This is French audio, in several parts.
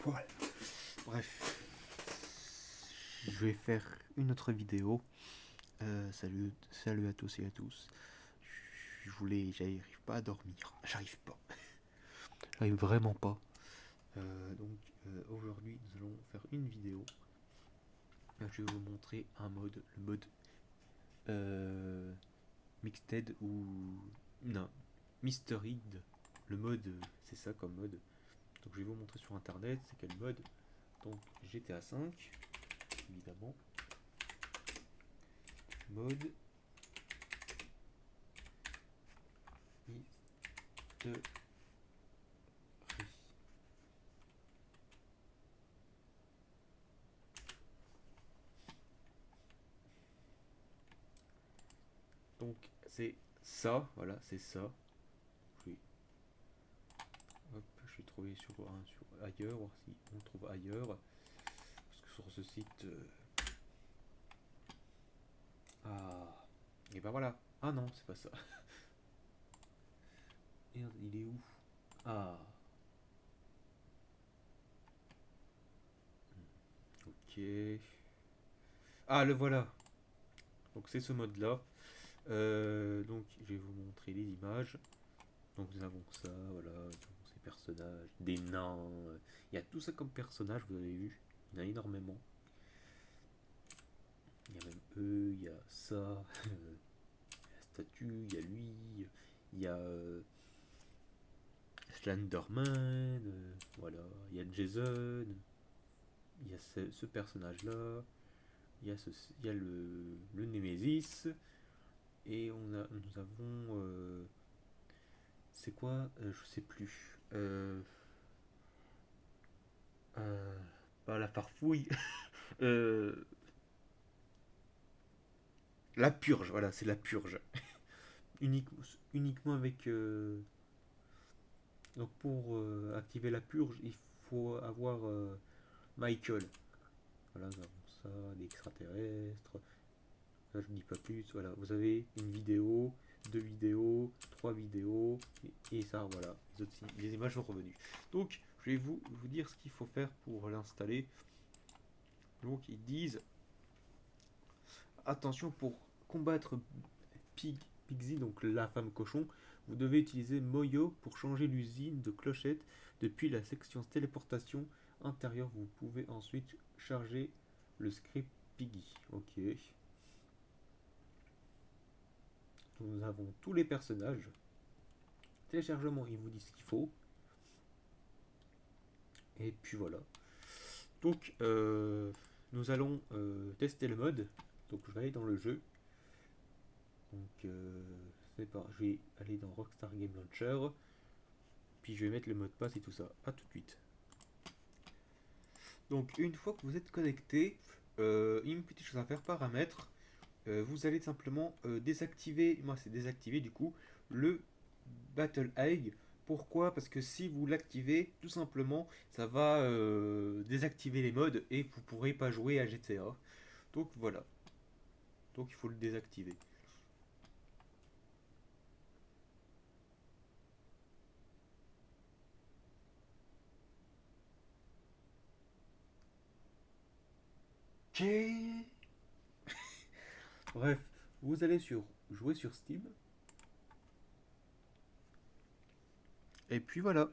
Voilà. Bref, je vais faire une autre vidéo. Salut à tous et à tous. J'arrive pas à dormir. J'arrive vraiment pas. Aujourd'hui, nous allons faire une vidéo. Je vais vous montrer un mode, le mode Mixed ou non, Mystery. Le mode, c'est ça comme mode. Donc je vais vous montrer sur internet, c'est quel mode. Donc GTA 5, évidemment. Mode Mystery. Donc c'est ça, voilà, c'est ça. Je vais, hop, je vais trouver sur ailleurs, voir si on trouve ailleurs. Parce que sur ce site. Ah. Et ben voilà. Ah non, c'est pas ça. Merde, il est où? Ah. Ok. Ah, le voilà. Donc c'est ce mode là. Donc je vais vous montrer les images. Donc nous avons ça, voilà, ces personnages, des nains. Il y a tout ça comme personnage, vous avez vu. Il y en a énormément. Il y a même eux, il y a ça, la statue, il y a lui, il y a Slenderman, voilà, il y a Jason, il y a ce personnage-là, il y a le Nemesis, et nous avons, c'est quoi, je sais plus, euh, pas la farfouille, euh, la purge, voilà, c'est la purge. Unique, uniquement avec, donc pour activer la purge, il faut avoir Michael. Voilà, nous avons ça, l'extraterrestre. Là, je ne dis pas plus. Voilà, vous avez une vidéo, deux vidéos, trois vidéos, et ça, voilà. Les images sont revenues. Donc, je vais vous dire ce qu'il faut faire pour l'installer. Donc, ils disent attention, pour combattre Pixie, donc la femme cochon, vous devez utiliser Moyo pour changer l'usine de clochette depuis la section téléportation intérieure. Vous pouvez ensuite charger le script Piggy. Ok. Nous avons tous les personnages. Téléchargement, ils vous disent ce qu'il faut. Et puis voilà. Donc, nous allons tester le mode. Donc, je vais aller dans le jeu. Donc, je vais aller dans Rockstar Game Launcher. Puis, je vais mettre le mot de passe et tout ça. A tout de suite. Donc, une fois que vous êtes connecté, une petite chose à faire, paramètres. Vous allez simplement désactiver, moi c'est désactiver du coup, le Battle Egg. Pourquoi? Parce que si vous l'activez, tout simplement, ça va désactiver les modes et vous ne pourrez pas jouer à GTA. Donc voilà. Donc il faut le désactiver. Ok. Bref, vous allez sur jouer sur Steam. Et puis voilà.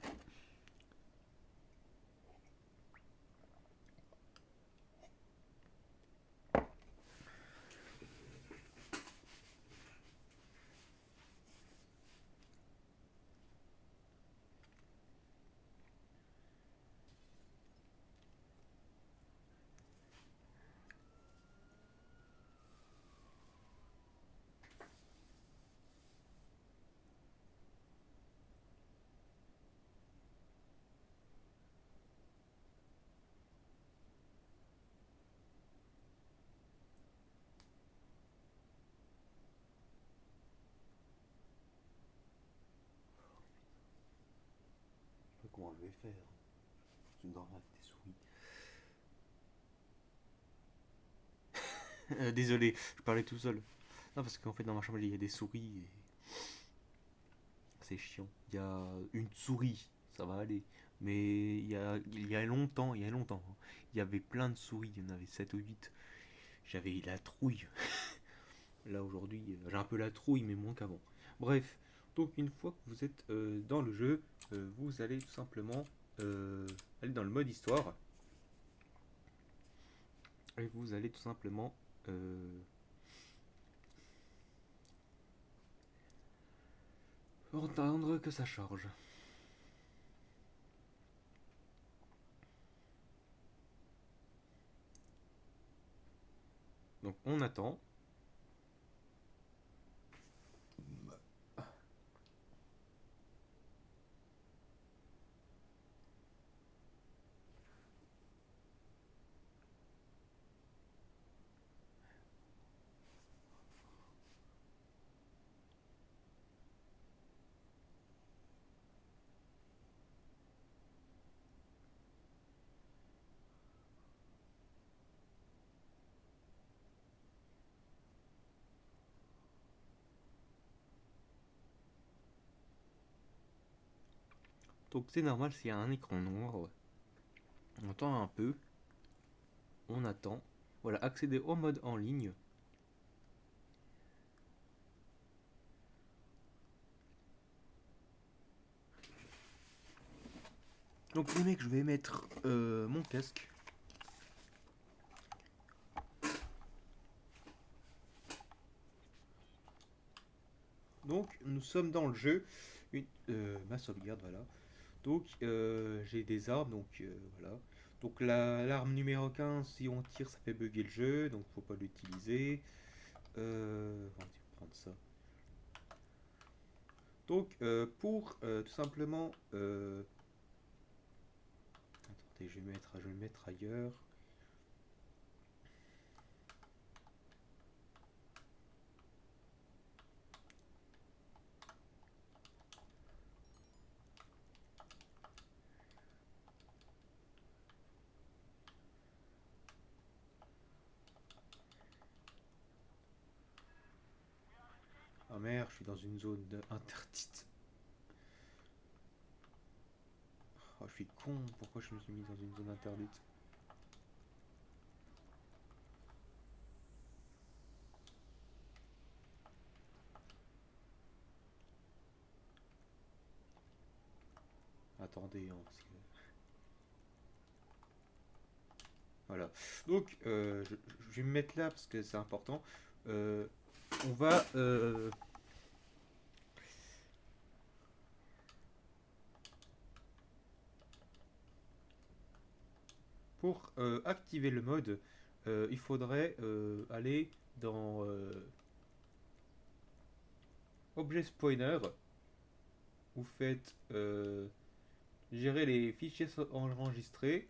Je sais pas comment je vais faire. Je vais dormir avec des souris. Désolé, je parlais tout seul. Non, parce qu'en fait, dans ma chambre, il y a des souris et c'est chiant. Il y a une souris, ça va aller. Mais il y a longtemps, hein. Il y avait plein de souris, il y en avait 7 ou 8. J'avais la trouille. Là aujourd'hui, j'ai un peu la trouille, mais moins qu'avant. Bref, donc une fois que vous êtes dans le jeu, vous allez tout simplement aller dans le mode histoire. Et vous allez tout simplement entendre que ça charge. Donc on attend. Donc c'est normal s'il y a un écran noir. Ouais. On attend un peu. On attend. Voilà, accéder au mode en ligne. Donc les mecs, je vais mettre mon casque. Donc nous sommes dans le jeu. Ma sauvegarde, voilà. Donc j'ai des armes, donc voilà. Donc l'arme numéro 15, si on tire, ça fait bugger le jeu, donc faut pas l'utiliser. On va prendre ça. Donc pour tout simplement... attendez, je vais le mettre ailleurs. Ah merde, je suis dans une zone interdite. Oh, je suis con, pourquoi je me suis mis dans une zone interdite? Attendez, hein, parce que... Voilà. Donc, je vais me mettre là parce que c'est important. On va... pour activer le mode, il faudrait aller dans Objet Spawner. Vous faites gérer les fichiers enregistrés.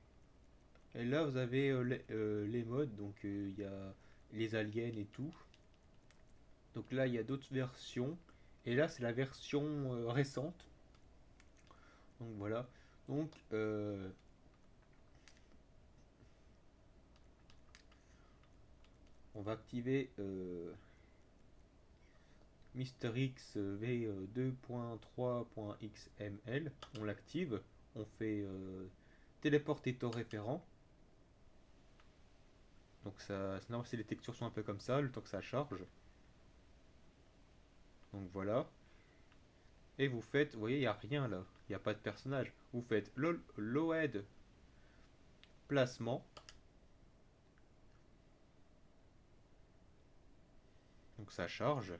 Et là, vous avez les modes. Donc, il y a les aliens et tout. Donc là, il y a d'autres versions. Et là, c'est la version récente. Donc voilà. Donc, on va activer Mister X v2.3.xml. On l'active. On fait téléporter ton référent. Donc ça, c'est normal si les textures sont un peu comme ça, le temps que ça charge. Donc voilà. Et vous faites, vous voyez, il n'y a rien là. Il n'y a pas de personnage. Vous faites load placement. Donc ça charge.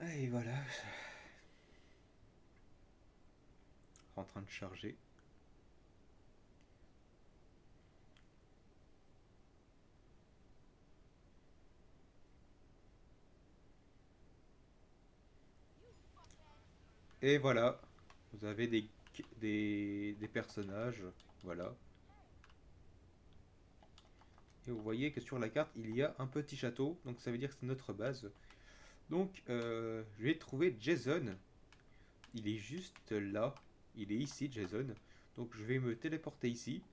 Et voilà. En train de charger. Et voilà. Vous avez des personnages. Voilà. Et vous voyez que sur la carte, il y a un petit château. Donc ça veut dire que c'est notre base. Donc je vais trouver Jason. Il est juste là. Il est ici, Jason. Donc je vais me téléporter ici.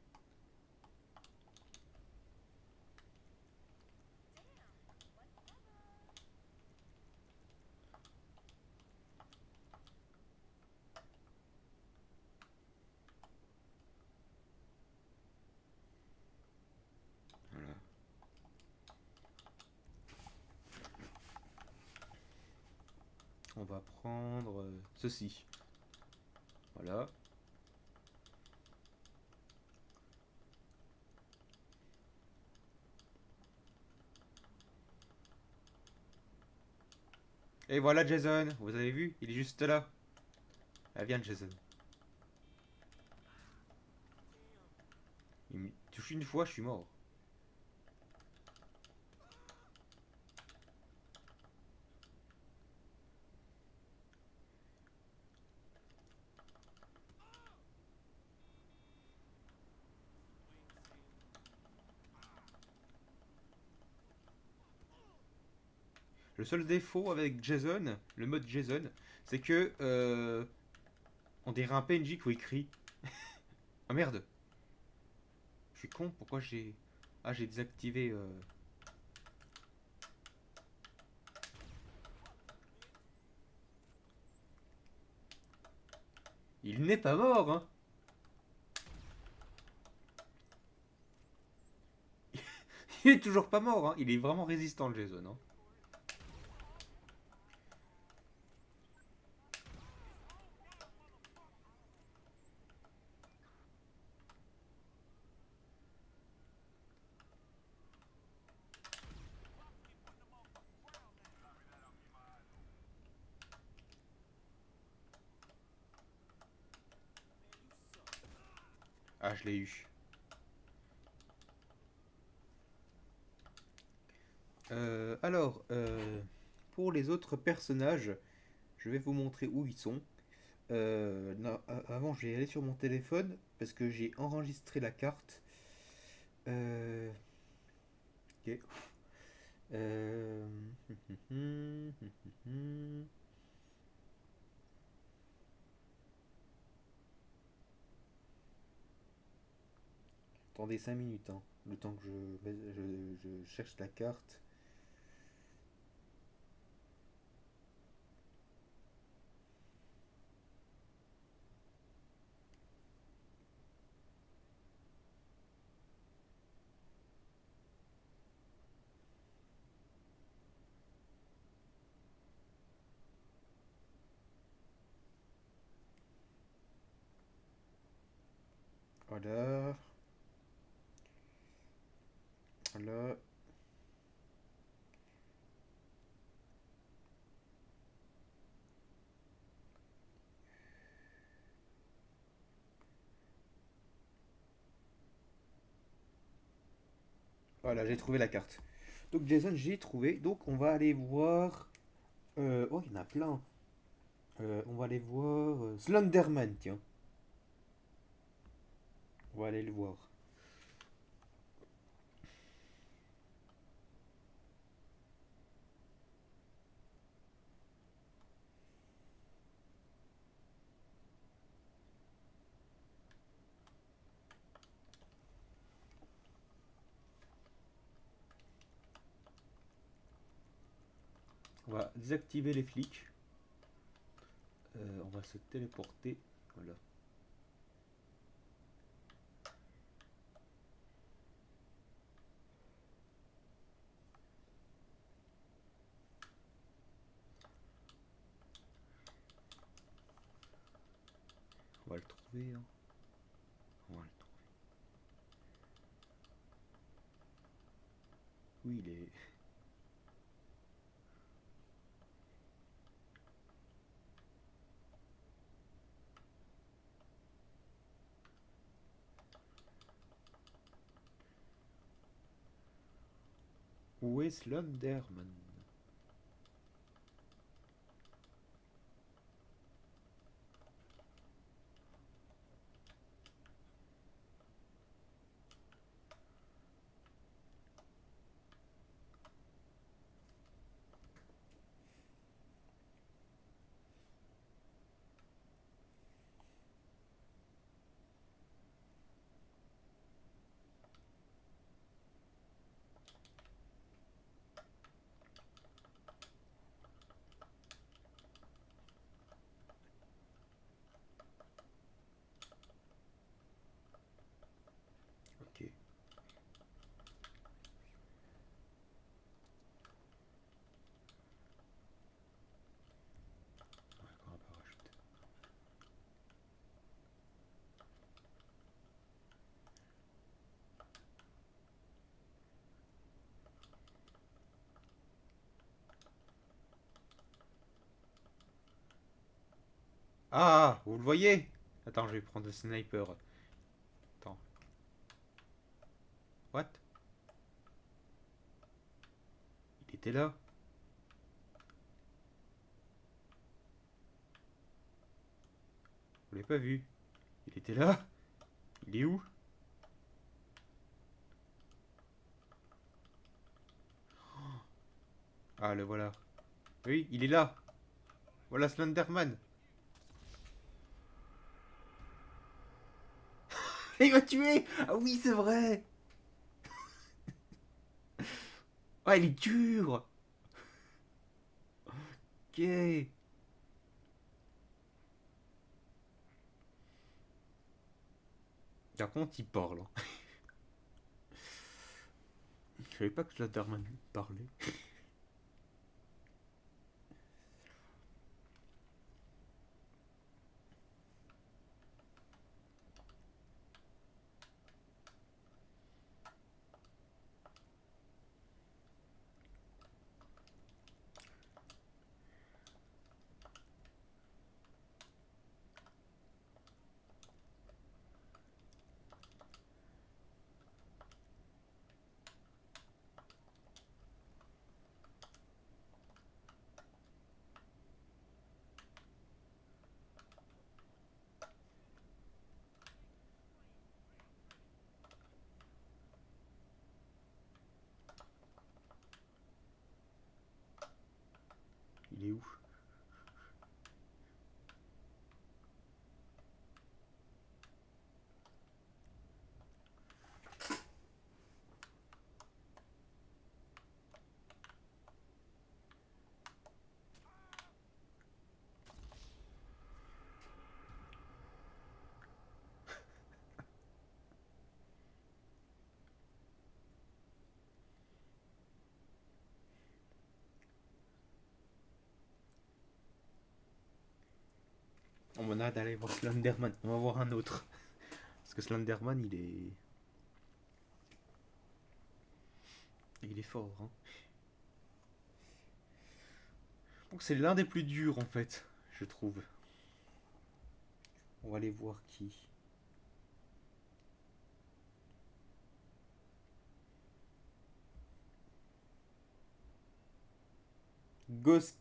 On va prendre ceci. Voilà. Et voilà Jason, vous avez vu, il est juste là. Ah, viens Jason. Il me touche une fois, je suis mort. Le seul défaut avec Jason, le mode Jason, c'est que on dirait un PNJ qui écrit. Ah merde, je suis con, pourquoi j'ai... Ah j'ai désactivé... Il n'est pas mort, hein. Il est toujours pas mort, hein. Il est vraiment résistant le Jason, hein. Ah je l'ai eu. Pour les autres personnages, je vais vous montrer où ils sont. Non, avant, je vais aller sur mon téléphone parce que j'ai enregistré la carte. Euh, ok. Euh, Attendez 5 minutes, hein, le temps que je cherche la carte. Voilà, voilà. Voilà, j'ai trouvé la carte. Donc Jason, j'ai trouvé. Donc on va aller voir. Oh, il y en a plein. On va aller voir Slenderman, tiens. On va aller le voir. On va désactiver les flics. On va se téléporter. Voilà. On va le trouver, hein. On va le trouver. Oui, il est. Où est Slenderman? Ah, vous le voyez? Attends, je vais prendre le sniper. Attends. What? Il était là? Vous l'avez pas vu? Il était là? Il est où? Ah, le voilà. Oui, il est là. Voilà Slenderman. Il m'a tué! Ah oui, c'est vrai! Ah, il est dur! Ok. Par contre, il parle, hein. Je savais pas que Slenderman parlait. Il est où? On m'en a d'aller voir Slenderman. On va voir un autre. Parce que Slenderman, il est fort, hein. Donc c'est l'un des plus durs en fait, je trouve. On va aller voir qui. Gos...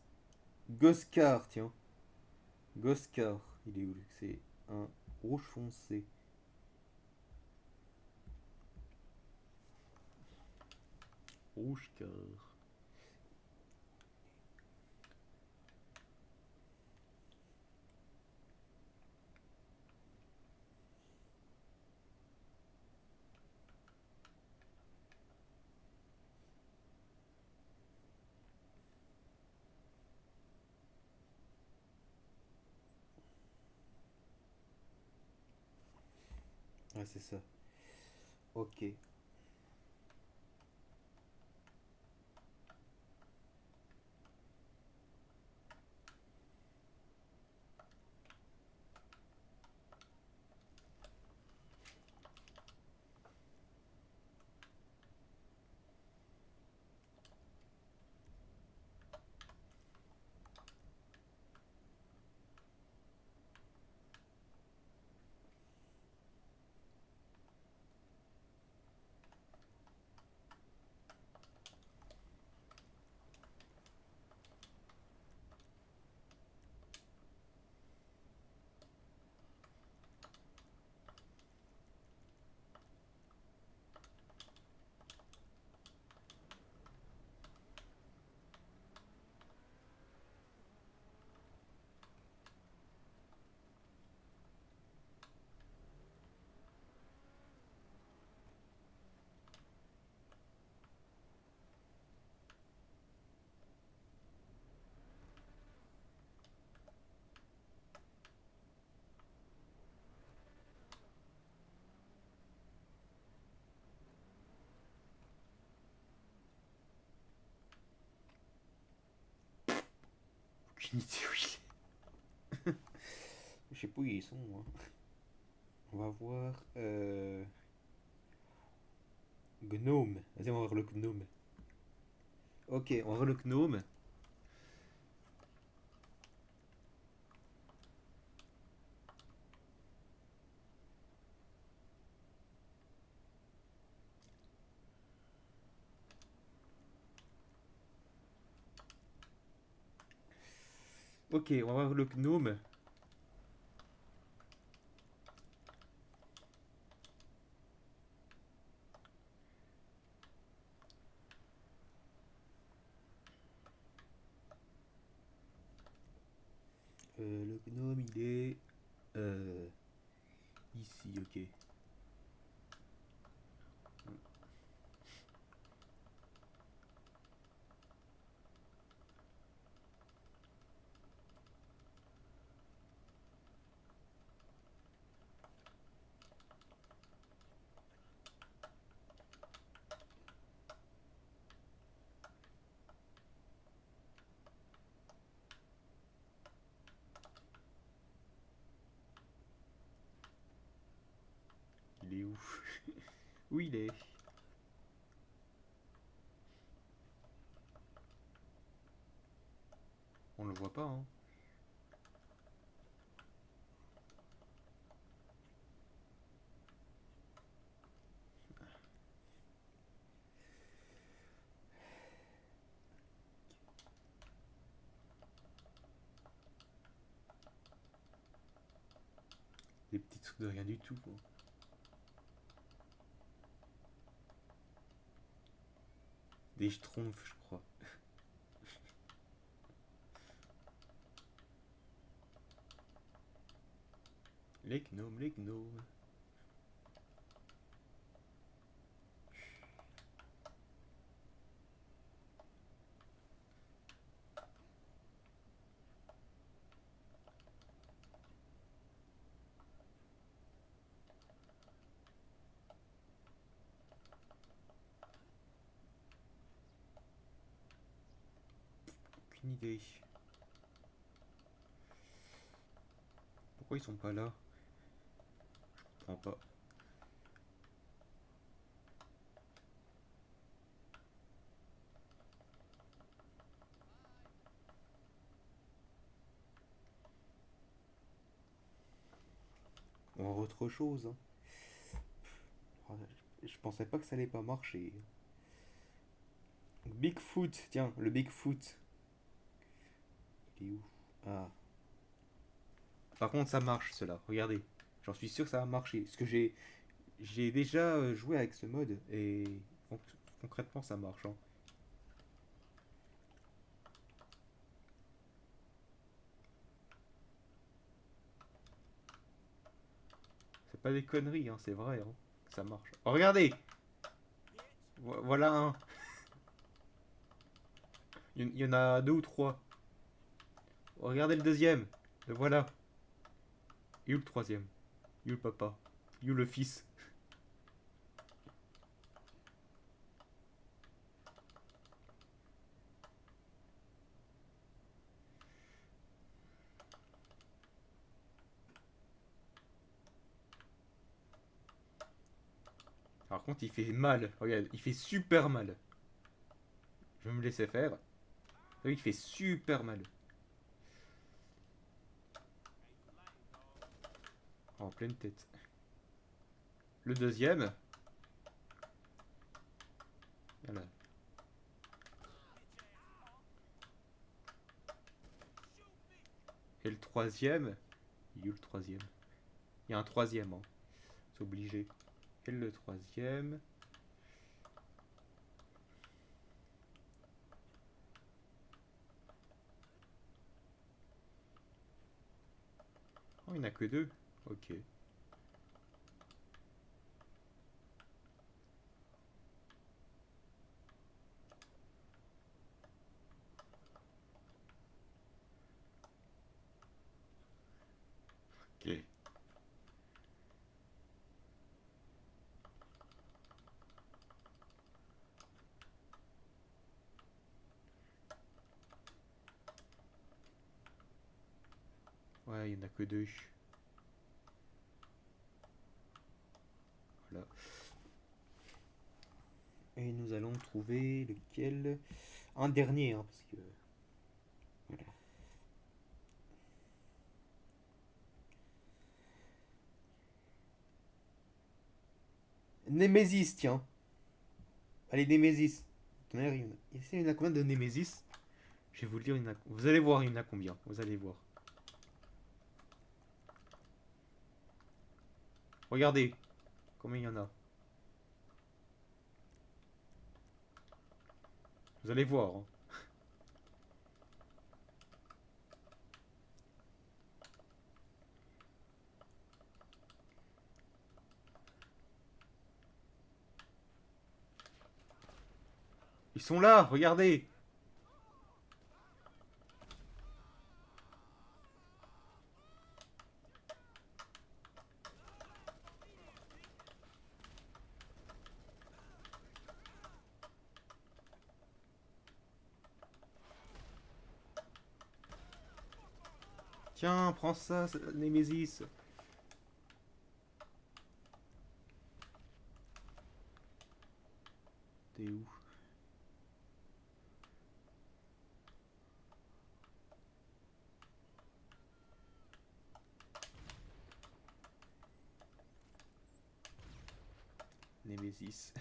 Goscar, tiens. Goscar, il est où? C'est un rouge foncé. Rouge car. Ah, c'est ça. Ok. Aucune idée où il est. Je sais pas où ils sont, moi. On va voir. Gnome. Vas-y, on va voir le gnome. Ok, on va voir le gnome. Ok, on va voir le gnome. Le gnome, il est ici, ok. Il est où? Où il est? On le voit pas, hein. Des petits trucs de rien du tout, quoi. Des schtroumpfs, je crois. Les gnomes, les gnomes. Aucune idée. Pourquoi ils sont pas là? Je comprends pas. On va voir autre chose, hein. Je pensais pas que ça allait pas marcher. Bigfoot, tiens, le Bigfoot. Il est où? Ah. Par contre, ça marche, cela. Regardez. J'en suis sûr que ça va marcher. Parce que j'ai déjà joué avec ce mode et concrètement, ça marche, hein. C'est pas des conneries, hein, c'est vrai, hein. Ça marche. Oh, regardez! Voilà un. Il y en a deux ou trois. Oh, regardez le deuxième. Le voilà. Et où le troisième? You le papa? You le fils? Par contre, il fait mal. Regarde, il fait super mal. Je vais me laisser faire. Oui, il fait super mal. En pleine tête. Le deuxième. Voilà. Et le troisième. Il est où le troisième? Il y a un troisième, hein. C'est obligé. Et le troisième. Oh, il n'y en a que deux. Ok. Ok. Ouais, il n'y en a que deux. Voilà. Et nous allons trouver lequel? Un dernier, hein, parce que. Voilà. Némésis, tiens. Allez, Némésis. Ici, il y en a combien de Némésis? Je vais vous le dire, vous allez voir, il y en a combien. Vous allez voir. Regardez combien il y en a. Vous allez voir, hein. Ils sont là, regardez. Tiens, prends ça, Nemesis. T'es où? Nemesis.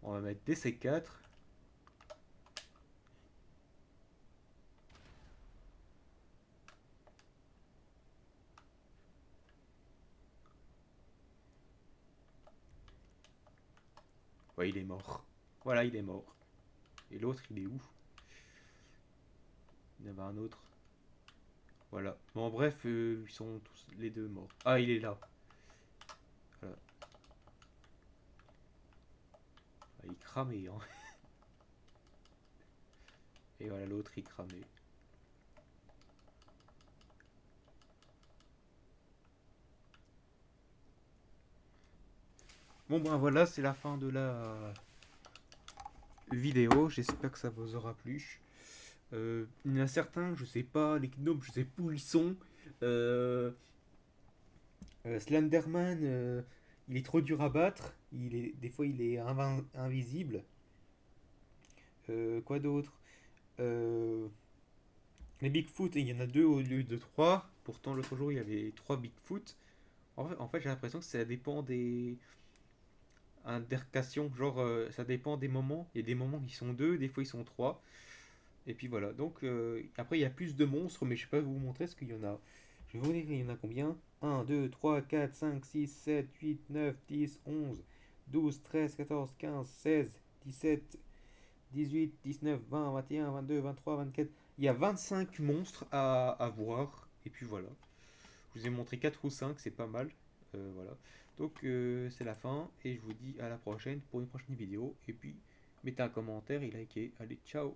On va mettre DC4. Ouais, il est mort. Voilà, il est mort. Et l'autre, il est où? Il y en avait un autre. Voilà. Bon, bref, ils sont tous les deux morts. Ah, il est là. Voilà. Ah, il cramait, hein. Et voilà, l'autre, il cramait. Bon, ben voilà, c'est la fin de la vidéo. J'espère que ça vous aura plu. Il y en a certains, je sais pas, les gnomes, je sais pas où ils sont. Euh, Slenderman, il est trop dur à battre. Des fois, il est invisible. Quoi d'autre? Euh, les Bigfoot, il y en a deux au lieu de trois. Pourtant, l'autre jour, il y avait trois Bigfoot. En fait, j'ai l'impression que ça dépend des intercations. Genre, ça dépend des moments. Il y a des moments où ils sont deux, des fois ils sont trois. Et puis voilà. Donc, après, il y a plus de monstres, mais je ne sais pas vous montrer ce qu'il y en a. Je vais vous dire, il y en a combien? 1, 2, 3, 4, 5, 6, 7, 8, 9, 10, 11, 12, 13, 14, 15, 16, 17, 18, 19, 20, 21, 22, 23, 24. Il y a 25 monstres à voir. Et puis voilà. Je vous ai montré 4 ou 5, c'est pas mal. Voilà. Donc c'est la fin. Et je vous dis à la prochaine pour une prochaine vidéo. Et puis mettez un commentaire et likez. Allez, ciao!